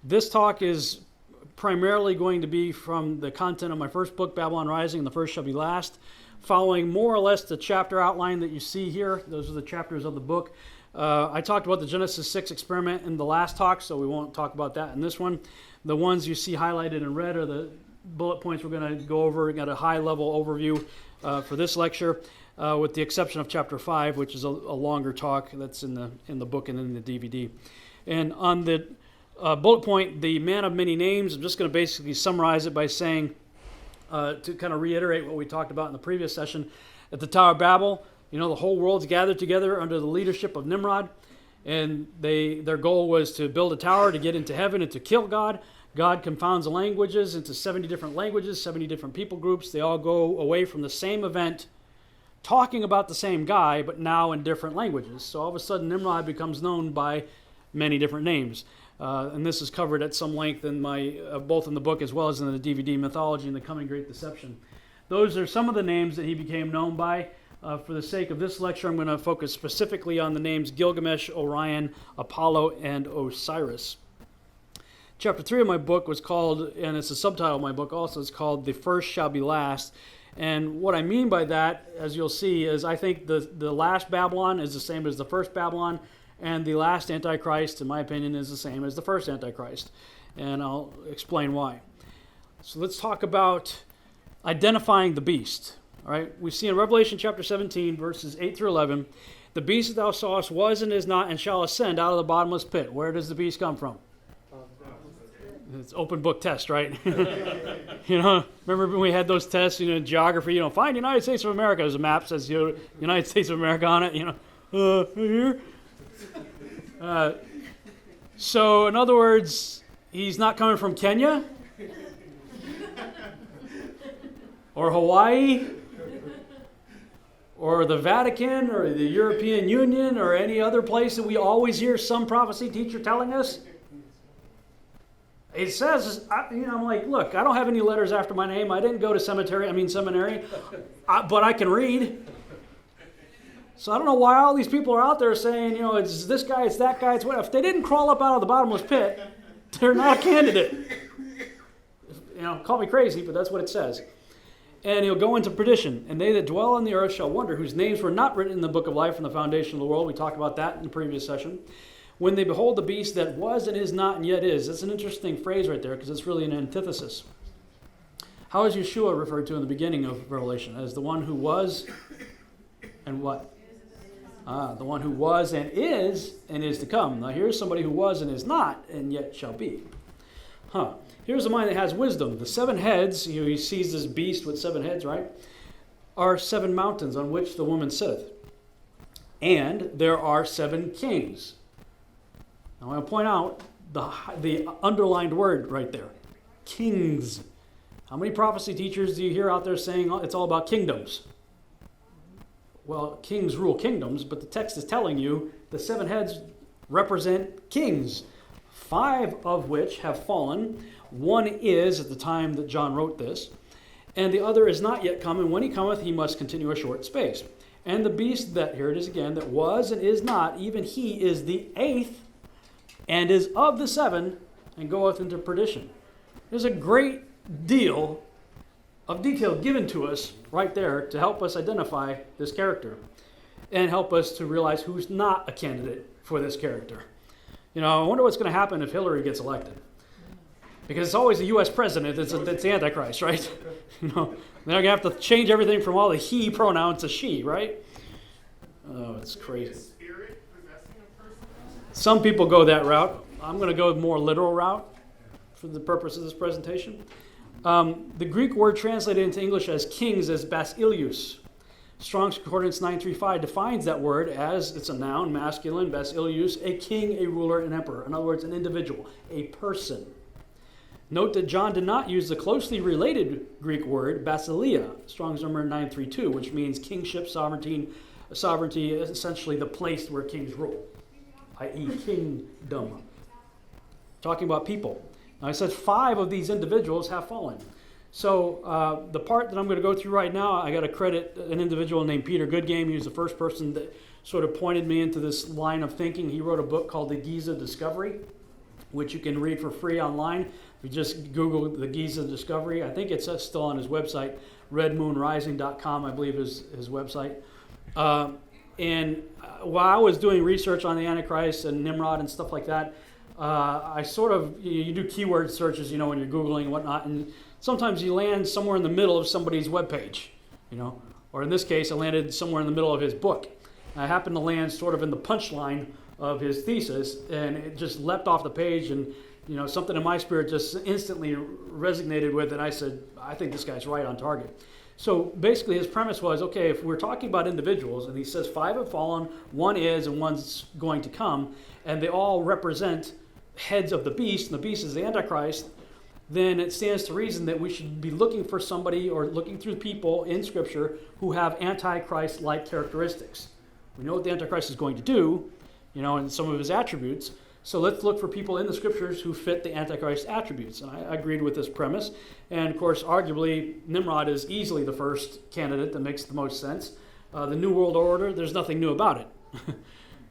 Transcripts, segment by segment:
This talk is primarily going to be from the content of my first book, Babylon Rising, and the first shall be last, following more or less the chapter outline that you see here. Those are the chapters of the book. I talked about the Genesis 6 experiment in the last talk, so we won't talk about that in this one. The ones you see highlighted in red are the bullet points we're going to go over. We got a high-level overview for this lecture, with the exception of chapter 5, which is a longer talk that's in the book and in the DVD. And on the bullet point, the man of many names, I'm just going to basically summarize it by saying, to kind of reiterate what we talked about in the previous session, at the Tower of Babel, the whole world's gathered together under the leadership of Nimrod, and their goal was to build a tower to get into heaven and to kill God. God confounds the languages into 70 different languages, 70 different people groups. They all go away from the same event, talking about the same guy, but now in different languages. So all of a sudden, Nimrod becomes known by many different names. And this is covered at some length in my both in the book as well as in the DVD, Mythology and the Coming Great Deception. Those are some of the names that he became known by. For the sake of this lecture, I'm going to focus specifically on the names Gilgamesh, Orion, Apollo, and Osiris. Chapter 3 of my book was called, and it's the subtitle of my book also, it's called The First Shall Be Last. And what I mean by that, as you'll see, is I think the last Babylon is the same as the first Babylon, and the last Antichrist, in my opinion, is the same as the first Antichrist. And I'll explain why. So let's talk about identifying the beast. All right, we see in Revelation chapter 17, verses 8 through 11, the beast that thou sawest was and is not and shall ascend out of the bottomless pit. Where does the beast come from? It's open book test, right? Remember when we had those tests, geography, find United States of America. There's a map says United States of America on it, here. So in other words, he's not coming from Kenya or Hawaii or the Vatican or the European Union or any other place that we always hear some prophecy teacher telling us. It says, I'm like, look, I don't have any letters after my name. I didn't go to seminary, but I can read. So I don't know why all these people are out there saying, it's this guy, it's that guy, it's what. If they didn't crawl up out of the bottomless pit, they're not a candidate. Call me crazy, but that's what it says. And he'll go into perdition. And they that dwell on the earth shall wonder, whose names were not written in the book of life from the foundation of the world. We talked about that in the previous session. When they behold the beast that was and is not and yet is. That's an interesting phrase right there because it's really an antithesis. How is Yeshua referred to in the beginning of Revelation? As the one who was and what? The one who was and is to come. Now here's somebody who was and is not and yet shall be. Here's a mind that has wisdom. The 7 heads, he sees this beast with 7 heads, right? Are 7 mountains on which the woman sitteth. And there are 7 kings. Now I want to point out the underlined word right there. Kings. How many prophecy teachers do you hear out there saying it's all about kingdoms? Well, kings rule kingdoms, but the text is telling you the 7 heads represent kings, 5 of which have fallen. 1 is at the time that John wrote this, and the other is not yet come, and when he cometh, he must continue a short space. And the beast that, here it is again, that was and is not, even he is the 8th, and is of the 7, and goeth into perdition. There's a great deal of detail given to us right there to help us identify this character and help us to realize who's not a candidate for this character. I wonder what's going to happen if Hillary gets elected. Because it's always the U.S. president that's the Antichrist, right? They're going to have to change everything from all the he pronouns to she, right? Oh, it's crazy. Is spirit possessing a person? Some people go that route. I'm going to go more literal route for the purpose of this presentation. The Greek word translated into English as kings is basileus. Strong's Concordance 935 defines that word as, it's a noun, masculine, basileus, a king, a ruler, an emperor. In other words, an individual, a person. Note that John did not use the closely related Greek word basileia, Strong's number 932, which means kingship, sovereignty, essentially the place where kings rule, i.e. kingdom. Talking about people. Now I said 5 of these individuals have fallen. So the part that I'm going to go through right now, I got to credit an individual named Peter Goodgame. He was the first person that sort of pointed me into this line of thinking. He wrote a book called the Giza Discovery. which you can read for free online. If you just Google the Giza Discovery, I think it's still on his website, redmoonrising.com, I believe is his website. And while I was doing research on the Antichrist and Nimrod and stuff like that, I sort of, you do keyword searches, when you're Googling and whatnot, and sometimes you land somewhere in the middle of somebody's webpage, or in this case, I landed somewhere in the middle of his book. I happened to land sort of in the punchline of his thesis, and it just leapt off the page, and something in my spirit just instantly resonated with it. I said, I think this guy's right on target. So basically his premise was, okay, if we're talking about individuals, and he says 5 have fallen, 1 is, and 1's going to come, and they all represent heads of the beast, and the beast is the Antichrist, then it stands to reason that we should be looking for somebody or looking through people in Scripture who have Antichrist-like characteristics. We know what the Antichrist is going to do, and some of his attributes. So let's look for people in the Scriptures who fit the Antichrist attributes. And I agreed with this premise. And of course, arguably, Nimrod is easily the first candidate that makes the most sense. The New World Order, there's nothing new about it.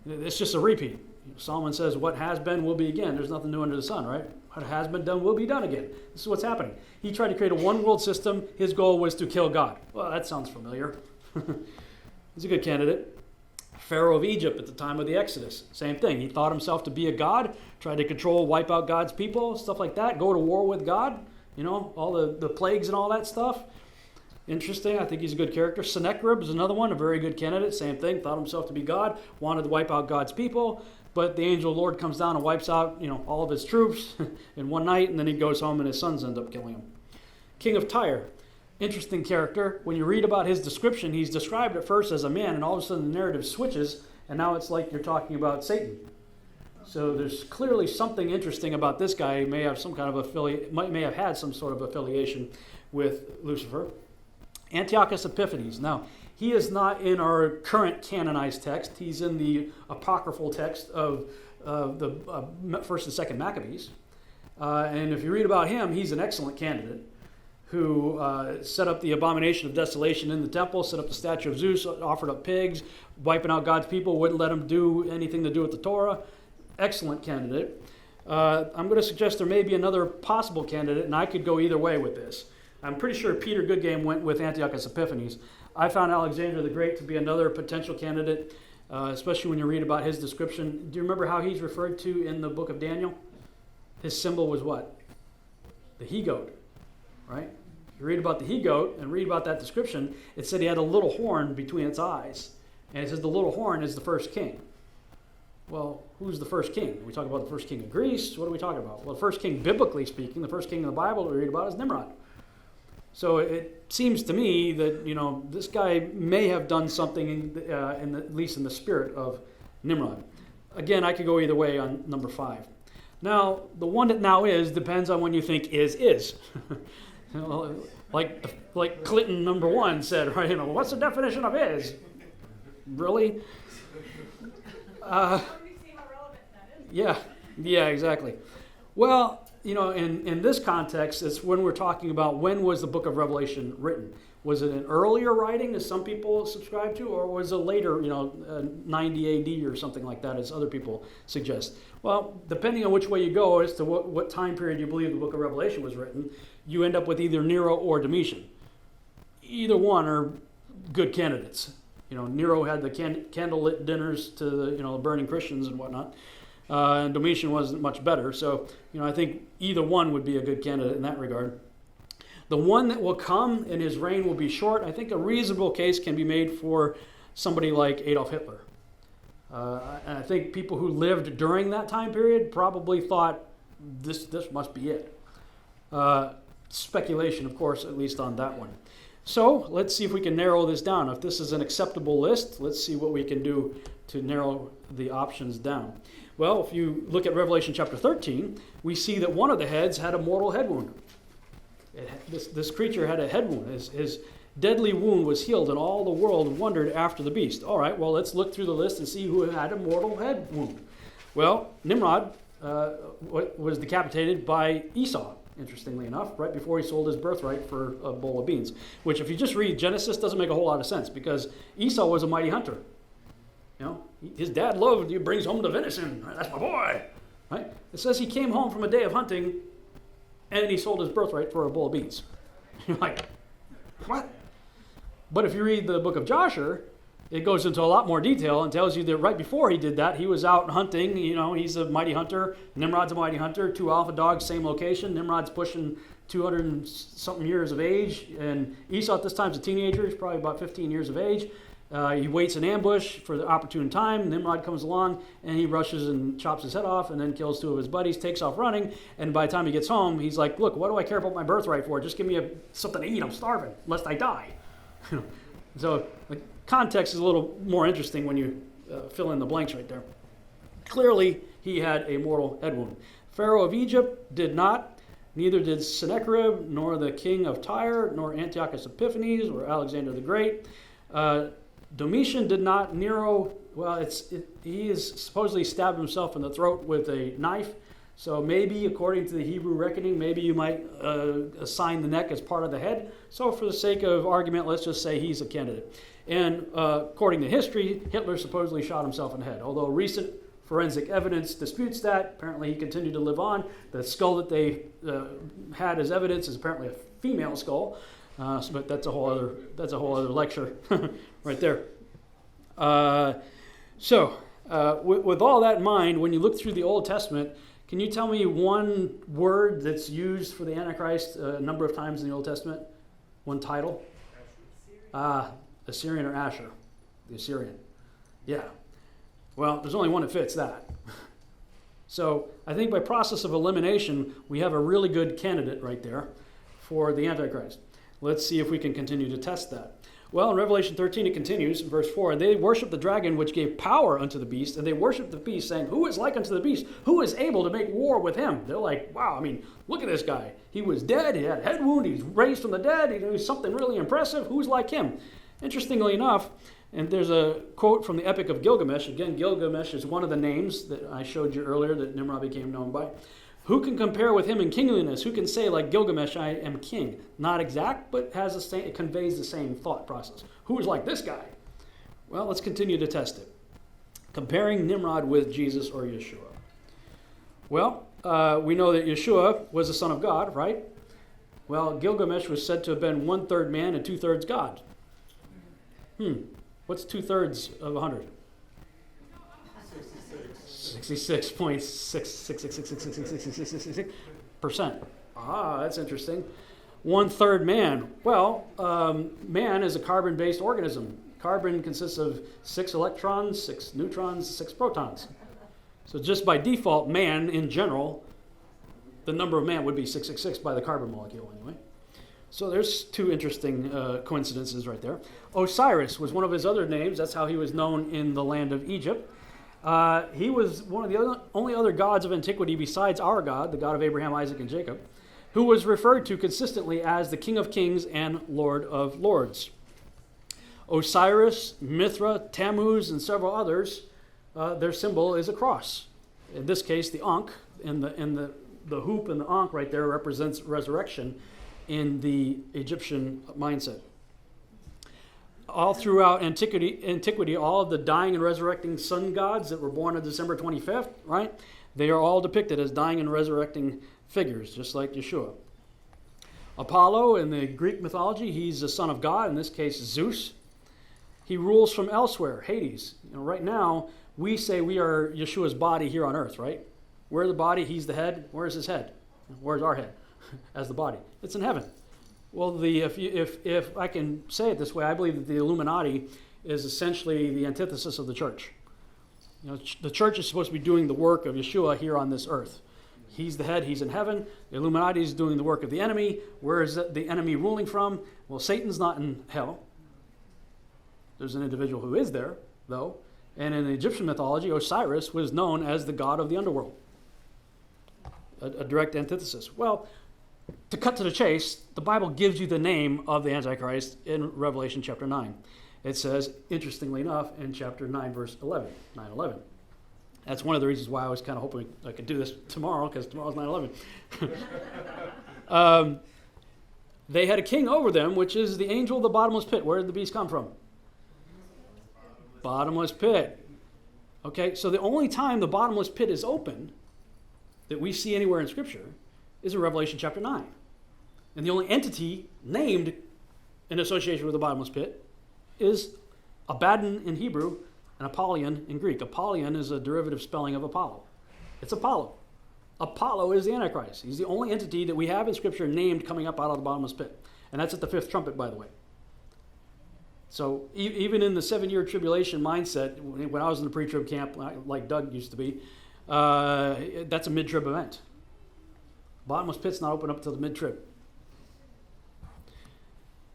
It's just a repeat. Solomon says, what has been will be again. There's nothing new under the sun, right? What has been done will be done again. This is what's happening. He tried to create a one-world system. His goal was to kill God. Well, that sounds familiar. He's a good candidate. Pharaoh of Egypt at the time of the Exodus, same thing. He thought himself to be a god, tried to control, wipe out God's people, stuff like that, go to war with God, all the plagues and all that stuff. Interesting. I think he's a good character. Sennacherib is another one, a very good candidate, same thing, thought himself to be God, wanted to wipe out God's people, but the angel of the Lord comes down and wipes out, all of his troops in one night, and then he goes home and his sons end up killing him. King of Tyre. Interesting character. When you read about his description, he's described at first as a man, and all of a sudden the narrative switches, and now it's like you're talking about Satan. So there's clearly something interesting about this guy. He may have some kind of may have had some sort of affiliation with Lucifer. Antiochus Epiphanes. Now, he is not in our current canonized text. He's in the apocryphal text of the First and Second Maccabees. And if you read about him, he's an excellent candidate, who set up the abomination of desolation in the temple, set up the statue of Zeus, offered up pigs, wiping out God's people, wouldn't let them do anything to do with the Torah. Excellent candidate. I'm going to suggest there may be another possible candidate, and I could go either way with this. I'm pretty sure Peter Goodgame went with Antiochus Epiphanes. I found Alexander the Great to be another potential candidate, especially when you read about his description. Do you remember how he's referred to in the book of Daniel? His symbol was what? The he-goat, right? You read about the he-goat and read about that description, it said he had a little horn between its eyes. And it says the little horn is the first king. Well, who's the first king? Are we talking about the first king of Greece? What are we talking about? Well, the first king, biblically speaking, the first king in the Bible that we read about is Nimrod. So it seems to me that, this guy may have done something, at least in the spirit of Nimrod. Again, I could go either way on number 5. Now, the one that now is depends on when you think is. Like Clinton number 1 said, right? What's the definition of is? Really? Yeah, exactly. Well, in this context, it's when we're talking about when was the book of Revelation written. Was it an earlier writing, as some people subscribe to, or was it later, 90 AD or something like that, as other people suggest? Well, depending on which way you go as to what time period you believe the book of Revelation was written, you end up with either Nero or Domitian. Either one are good candidates. Nero had the candlelit dinners to the burning Christians and whatnot. And Domitian wasn't much better. So, I think either one would be a good candidate in that regard. The one that will come and his reign will be short, I think a reasonable case can be made for somebody like Adolf Hitler. And I think people who lived during that time period probably thought this must be it. Speculation, of course, at least on that one. So let's see if we can narrow this down. If this is an acceptable list, let's see what we can do to narrow the options down. Well, if you look at Revelation chapter 13, we see that one of the heads had a mortal head wound. This creature had a head wound. His deadly wound was healed, and all the world wondered after the beast. All right, well, let's look through the list and see who had a mortal head wound. Well, Nimrod was decapitated by Esau, interestingly enough, right before he sold his birthright for a bowl of beans, which if you just read Genesis doesn't make a whole lot of sense, because Esau was a mighty hunter. His dad loved, he brings home the venison. That's my boy. right? It says he came home from a day of hunting and he sold his birthright for a bowl of beans. You're like, what? But if you read the book of Joshua, it goes into a lot more detail and tells you that right before he did that, he was out hunting. He's a mighty hunter. Nimrod's a mighty hunter. 2 alpha dogs, same location. Nimrod's pushing 200 and something years of age. And Esau at this time is a teenager. He's probably about 15 years of age. He waits in ambush for the opportune time. Nimrod comes along and he rushes and chops his head off and then kills 2 of his buddies, takes off running. And by the time he gets home, he's like, look, what do I care about my birthright for? Just give me something to eat. I'm starving, lest I die. So the context is a little more interesting when you fill in the blanks right there. Clearly, he had a mortal head wound. Pharaoh of Egypt did not. Neither did Sennacherib, nor the king of Tyre, nor Antiochus Epiphanes, or Alexander the Great. Domitian did not. Nero, he is supposedly stabbed himself in the throat with a knife. So maybe, according to the Hebrew reckoning, maybe you might assign the neck as part of the head. So for the sake of argument, let's just say he's a candidate. And according to history, Hitler supposedly shot himself in the head. Although recent forensic evidence disputes that. Apparently he continued to live on. The skull that they had as evidence is apparently a female skull. But that's a whole other lecture right there. With all that in mind, when you look through the Old Testament, can you tell me one word that's used for the Antichrist a number of times in the Old Testament? One title? Assyrian or Asher. The Assyrian. Yeah. Well, there's only one that fits that. So I think by process of elimination, we have a really good candidate right there for the Antichrist. Let's see if we can continue to test that. Well, in Revelation 13, it continues, verse 4, "And they worshiped the dragon which gave power unto the beast, and they worshiped the beast, saying, Who is like unto the beast? Who is able to make war with him?" They're like, wow, look at this guy. He was dead, he had a head wound, he's raised from the dead, he was something really impressive. Who's like him? Interestingly enough, and there's a quote from the Epic of Gilgamesh. Again, Gilgamesh is one of the names that I showed you earlier that Nimrod became known by. "Who can compare with him in kingliness? Who can say, like Gilgamesh, I am king?" Not exact, but it conveys the same thought process. Who is like this guy? Well, let's continue to test it. Comparing Nimrod with Jesus or Yeshua. Well, we know that Yeshua was the Son of God, right? Well, Gilgamesh was said to have been 1/3 man and 2/3 God. What's 2/3 of 100? 66.6666666%. That's interesting. 1/3 man. Well, man is a carbon-based organism. Carbon consists of 6 electrons, 6 neutrons, 6 protons. So just by default, man in general, the number of man would be 666 by the carbon molecule anyway. So there's 2 interesting coincidences right there. Osiris was one of his other names. That's how he was known in the land of Egypt. He was one of the only other gods of antiquity besides our God, the God of Abraham, Isaac, and Jacob, who was referred to consistently as the King of Kings and Lord of Lords. Osiris, Mithra, Tammuz, and several others, their symbol is a cross. In this case, the Ankh, and the hoop and the Ankh right there represents resurrection in the Egyptian mindset. All throughout antiquity, all of the dying and resurrecting sun gods that were born on December 25th, right? They are all depicted as dying and resurrecting figures, just like Yeshua. Apollo, in the Greek mythology, he's the son of God, in this case Zeus. He rules from elsewhere, Hades. Right now, we say we are Yeshua's body here on earth, right? We're the body, he's the head. Where's his head? Where's our head as the body? It's in heaven. Well, if I can say it this way, I believe that the Illuminati is essentially the antithesis of the church. The church is supposed to be doing the work of Yeshua here on this earth. He's the head, he's in heaven. The Illuminati is doing the work of the enemy. Where is the enemy ruling from? Well, Satan's not in hell. There's an individual who is there, though. And in the Egyptian mythology, Osiris was known as the god of the underworld. A direct antithesis. Well, to cut to the chase, the Bible gives you the name of the Antichrist in Revelation chapter 9. It says, interestingly enough, in chapter 9, verse 11, 9/11. That's one of the reasons why I was kind of hoping I could do this tomorrow, because tomorrow's 9/11. They had a king over them, which is the angel of the bottomless pit. Where did the beast come from? Bottomless pit. Okay, so the only time the bottomless pit is open that we see anywhere in Scripture is in Revelation chapter 9. And the only entity named in association with the bottomless pit is Abaddon in Hebrew and Apollyon in Greek. Apollyon is a derivative spelling of Apollo. It's Apollo. Apollo is the Antichrist. He's the only entity that we have in Scripture named coming up out of the bottomless pit. And that's at the fifth trumpet, by the way. So even in the 7-year tribulation mindset, when I was in the pre-trib camp, like Doug used to be, that's a mid-trib event. Bottomless pit's not open up until the mid-trib.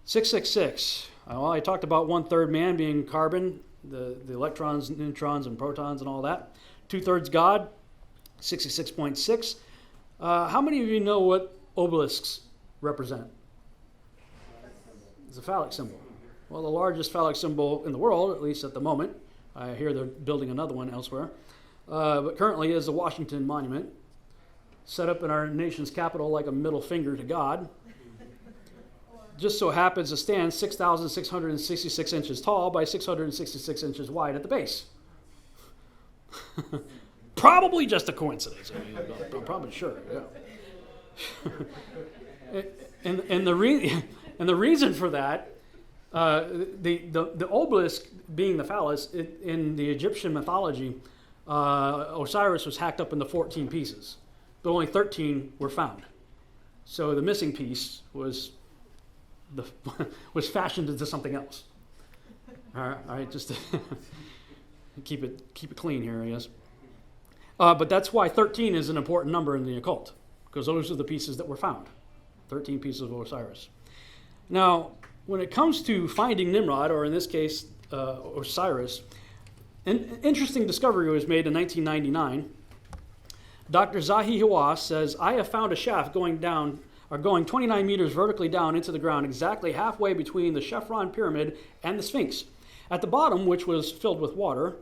666. Well, I talked about 1/3 man being carbon, the electrons, neutrons, and protons and all that. 2/3 God, 66.6. How many of you know what obelisks represent? It's a phallic symbol. Well, the largest phallic symbol in the world, at least at the moment. I hear they're building another one elsewhere. But currently is the Washington Monument, set up in our nation's capital like a middle finger to God. Just so happens to stand 6,666 inches tall by 666 inches wide at the base. Probably just a coincidence. I'm probably sure, yeah. and the reason for that, the obelisk being the phallus, in the Egyptian mythology, Osiris was hacked up into 14 pieces, but only 13 were found. So the missing piece was fashioned into something else. All right, just to keep it clean here, I guess. But that's why 13 is an important number in the occult, because those are the pieces that were found. 13 pieces of Osiris. Now, when it comes to finding Nimrod, or in this case, Osiris, an interesting discovery was made in 1999. Dr. Zahi Hawass says, I have found a shaft going 29 meters vertically down into the ground, exactly halfway between the Chevron pyramid and the Sphinx. At the bottom, which was filled with water,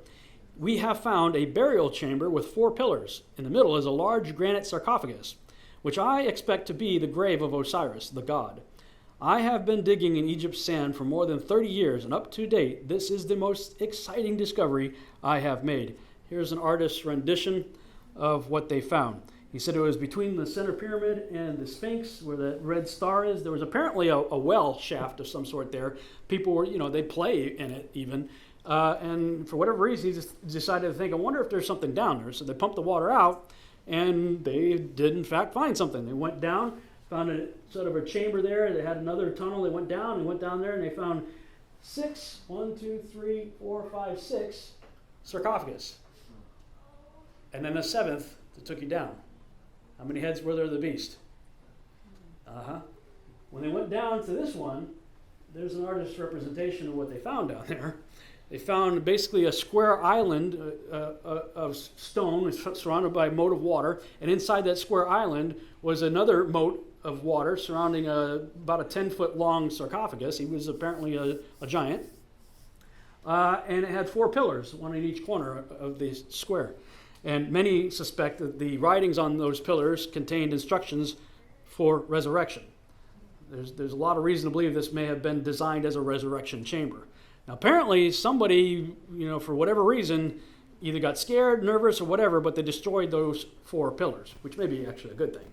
we have found a burial chamber with 4 pillars. In the middle is a large granite sarcophagus, which I expect to be the grave of Osiris, the god. I have been digging in Egypt's sand for more than 30 years, and up to date, this is the most exciting discovery I have made. Here's an artist's rendition of what they found. He said it was between the center pyramid and the Sphinx, where the red star is. There was apparently a well shaft of some sort there. People were, they play in it even. And for whatever reason, he just decided to think, I wonder if there's something down there. So they pumped the water out, and they did, in fact, find something. They went down, found a sort of a chamber there. They had another tunnel. They went down there, and they found 6 sarcophagus. And then a 7th that took you down. How many heads were there of the beast? When they went down to this one, there's an artist's representation of what they found down there. They found basically a square island of stone surrounded by a moat of water, and inside that square island was another moat of water surrounding about a 10-foot long sarcophagus. He was apparently a giant. And it had 4 pillars, one in each corner of the square. And many suspect that the writings on those pillars contained instructions for resurrection. There's a lot of reason to believe this may have been designed as a resurrection chamber. Now, apparently, somebody, for whatever reason, either got scared, nervous, or whatever, but they destroyed those 4 pillars, which may be actually a good thing.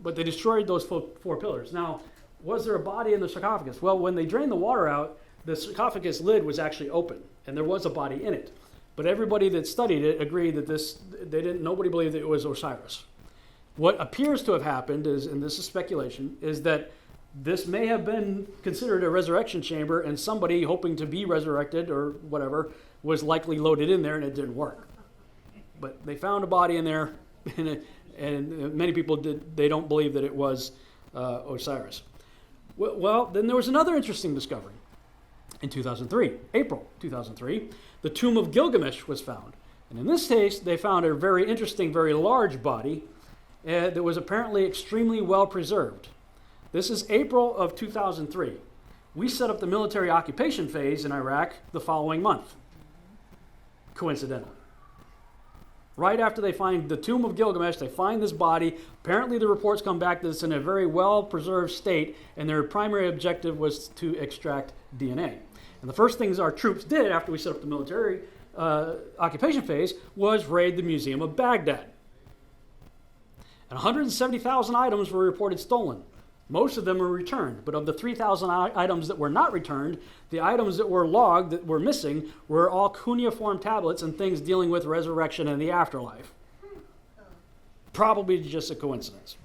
But they destroyed those 4 pillars. Now, was there a body in the sarcophagus? Well, when they drained the water out, the sarcophagus lid was actually open, and there was a body in it. But everybody that studied it agreed that nobody believed that it was Osiris. What appears to have happened is, and this is speculation, is that this may have been considered a resurrection chamber, and somebody hoping to be resurrected or whatever was likely loaded in there, and it didn't work. But they found a body in there, and many people they don't believe that it was Osiris. Well, then there was another interesting discovery. In 2003, April 2003, the tomb of Gilgamesh was found. And in this case, they found a very interesting, very large body that was apparently extremely well preserved. This is April of 2003. We set up the military occupation phase in Iraq the following month, coincidentally. Right after they find the tomb of Gilgamesh, they find this body. Apparently the reports come back that it's in a very well-preserved state, and their primary objective was to extract DNA. And the first things our troops did after we set up the military occupation phase was raid the Museum of Baghdad. And 170,000 items were reported stolen. Most of them were returned, but of the 3,000 items that were not returned, the items that were logged that were missing were all cuneiform tablets and things dealing with resurrection and the afterlife. Probably just a coincidence.